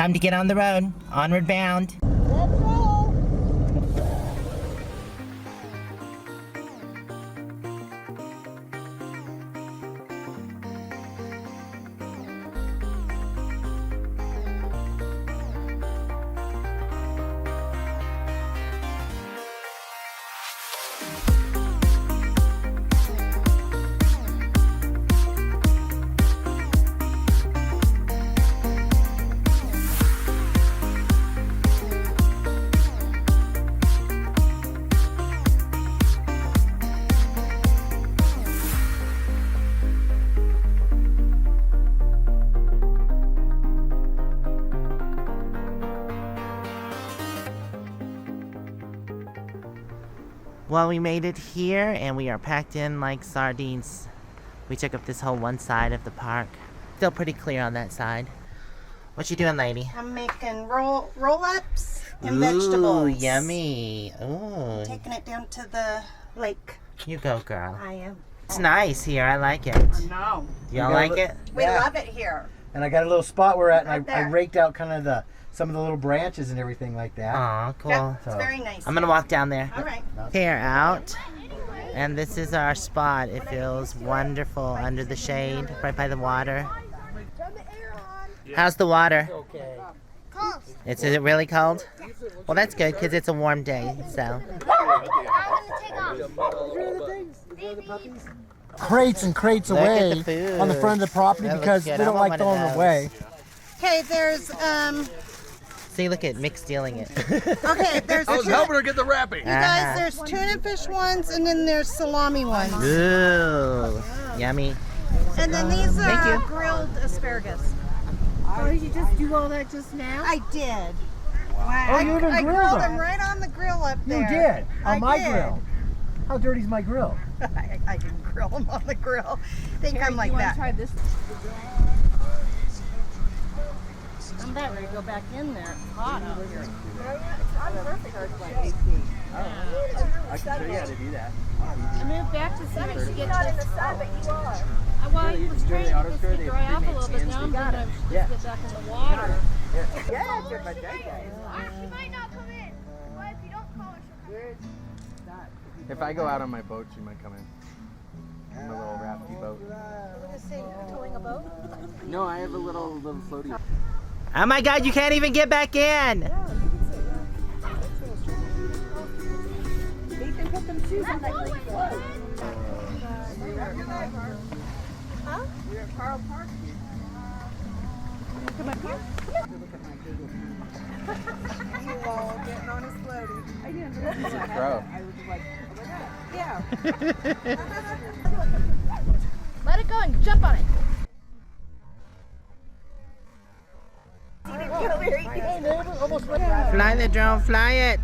Time to get on the road. Onward bound. Let's roll. Well, we made it here and we are packed in like sardines. We took up this whole one side of the park. Still pretty clear on that side. What you doing, lady? I'm making roll-ups and vegetables. Yummy. Ooh. Taking it down to the lake. You go, girl. I am. It's nice here. I like it. No. Y'all like it? We love it here. And I got a little spot we're at, and Right I there. raked out kind of some of the little branches and everything like that. Aw, cool. Yeah, it's very nice. I'm gonna walk down there. All right. Here out. And this is our spot. It feels wonderful under the shade, right by the water. How's the water? Okay. Is it really cold? Well, that's good because it's a warm day. So. Crates and crates Look at away the food. on the front of the property That looks because good. they I don't want like one of throwing them those. away. Okay, there's See, look at Mick stealing it. okay, there's I was helping her get the wrapping. you guys, there's tuna fish ones and then there's salami ones. Ooh, yummy. And then these Thank are you. grilled asparagus. Oh, did you just do all that just now? I did. Oh, you even I grilled grilled them. them right on the grill up You there. did on I my did. grill. How dirty's my grill? I didn't grill them on the grill. Think Terry, I'm like you want that. to try this? I'm about ready to go back in there. It's hot out here. I can show you how to do that. I moved back to see if she gets not in the sun, but you are. Well, I was trying to get this to dry up a little bit. Now I'm going to just get back in the water. Yeah, it's my day guys. She might not come in. But if you don't call her, she'll come in. If I go out on my boat, she might come in. My little rafty boat. Towing a boat? No, I have a little floaty. Oh my God, you can't even get back in. You can put them shoes on that green float. Huh? We're at Carl Park. Come up here. Getting on his floaty. I didn't realize It's a I had crow. that. I was like, oh my God. Yeah. Let it go and jump on it. Fly the drone, fly it.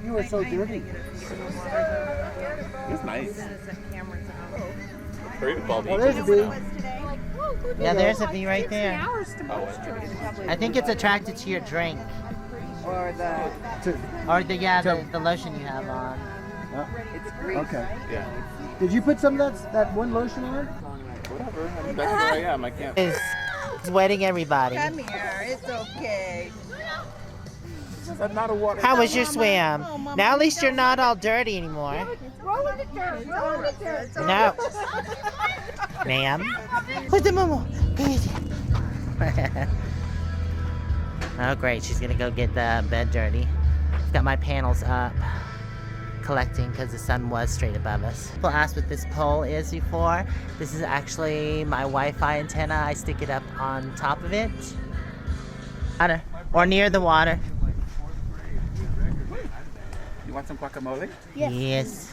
You were so dirty. It's nice. Well, there's a bee. Yeah, there's a bee right there. Hours to moisturize. I think it's attracted to your drink. Or the, Or the lotion you have on. it's grease. Okay. Yeah. Did you put some of that one lotion on? Whatever. I mean, that's where I am. I can't. It's wetting everybody. Come here. It's okay. That's not a water. How was your swim? Now at least you're not all dirty anymore. Roll in the dirt. Roll in the dirt. No. Ma'am. Where's the Moo-moo? Oh great, she's gonna go get the bed dirty. Got my panels up, collecting because the sun was straight above us. People asked what this pole is before. This is actually my Wi-Fi antenna. I stick it up on top of it. Or near the water. You want some guacamole? Yes.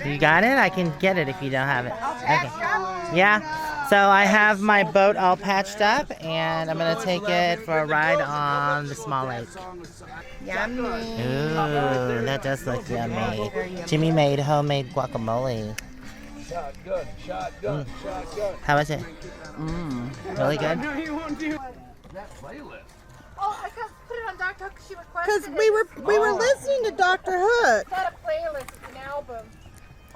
You got it? I can get it if you don't have it. Okay. Yeah. So I have my boat all patched up and I'm gonna take it for a ride on the small lake. Yummy. Ooh, that does look yummy. Jimmy made homemade guacamole. Shotgun, shotgun, shotgun. How is it? Really good? That playlist. Oh, I can put it on Dr. Hook. She Because requested we were listening to Dr. Hook. It's not a playlist. It's an album.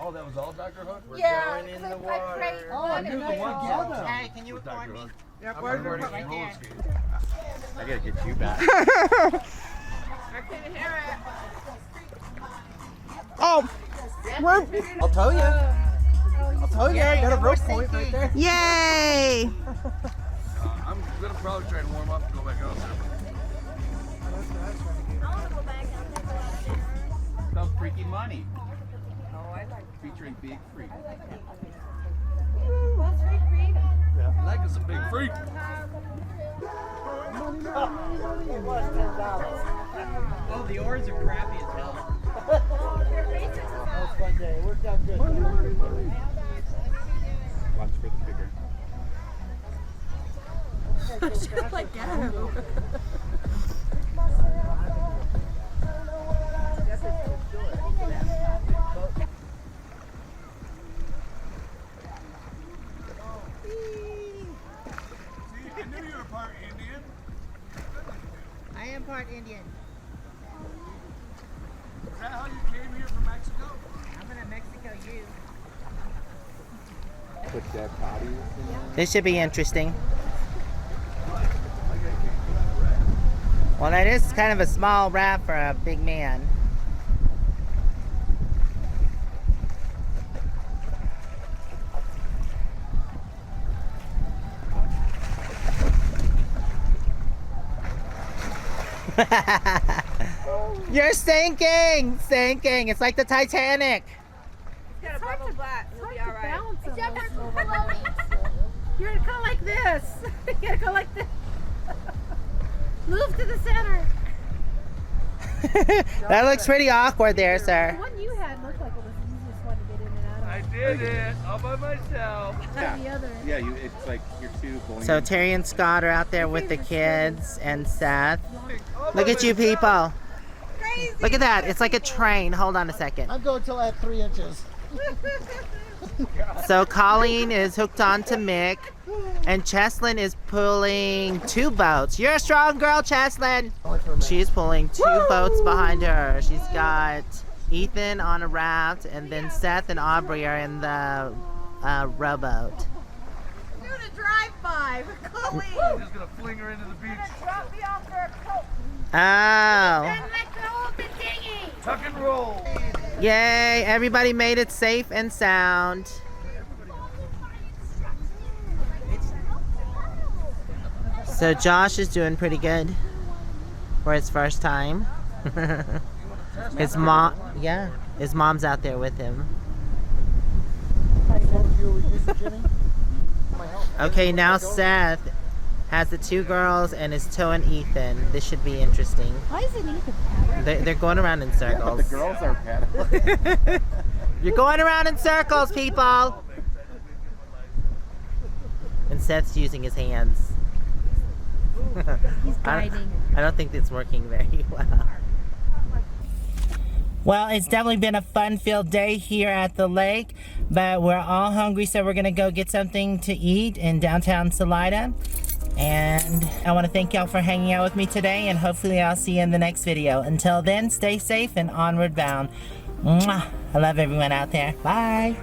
Oh, that was all Dr. Hook? Yeah, going in 'cause the I water. prayed. Oh, I knew the one together. Hey, can you record me? I'm Where's already right there? roller skating. I gotta get you back. Oh, we're, I'll tell you. I'll tell you. I got a rope point right there. yay! I'm gonna probably try to warm up and go back out there. I want to go back out there. Called Freaky Money. Oh, I like featuring Big Freak. What's free free? Like it's a big freak. Oh, the oars are crappy as hell. That was a fun day. It worked out good. Watch for the bigger. Like that. I knew you were part Indian. I am part Indian. Is that how you came here from Mexico? I'm gonna Mexico you. Put dead bodies in there. This should be interesting. Well, that is kind of a small raft for a big man. You're sinking! Sinking! It's like the Titanic! It's hard to balance on Except this. for floating. You're gonna go like this. You're gonna go like this. Move to the center. That looks pretty awkward there, The sir. one you had looked like it was the easiest one to get in and out of. I did it all by myself. The other. Yeah, it's like you're two going. So Terry and Scott are out there with the kids and Seth. Look at you people. Look at that. It's like a train. Hold on a second. I'm going till I have 3 inches. So Colleen is hooked on to Mick, and Cheslin is pulling 2 boats. You're a strong girl, Cheslin. She's pulling 2 boats behind her. She's got Ethan on a raft, and then Seth and Aubrey are in the rowboat. Doing a drive-by with Colleen. I'm just gonna fling her into the beach. Drop me off for a coat. Oh, Let go of the dinghy. Tuck and roll. yay. Everybody made it safe and sound. So Josh is doing pretty good for his first time. His mom's out there with him. Okay, now Seth has the 2 girls and is towing Ethan. This should be interesting. Why is it Ethan? They're going around in circles. The girls are paddling. You're going around in circles, people! And Seth's using his hands. He's guiding. I don't think it's working very well. Well, it's definitely been a fun-filled day here at the lake, but we're all hungry, so we're gonna go get something to eat in downtown Salida. And I want to thank y'all for hanging out with me today, and hopefully I'll see you in the next video. Until then, stay safe and onward bound. Mwah. I love everyone out there. Bye.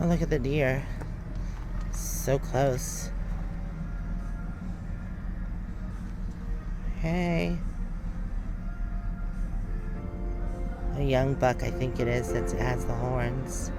Oh, look at the deer. So close. Hey. A young buck, I think it is, that has the horns.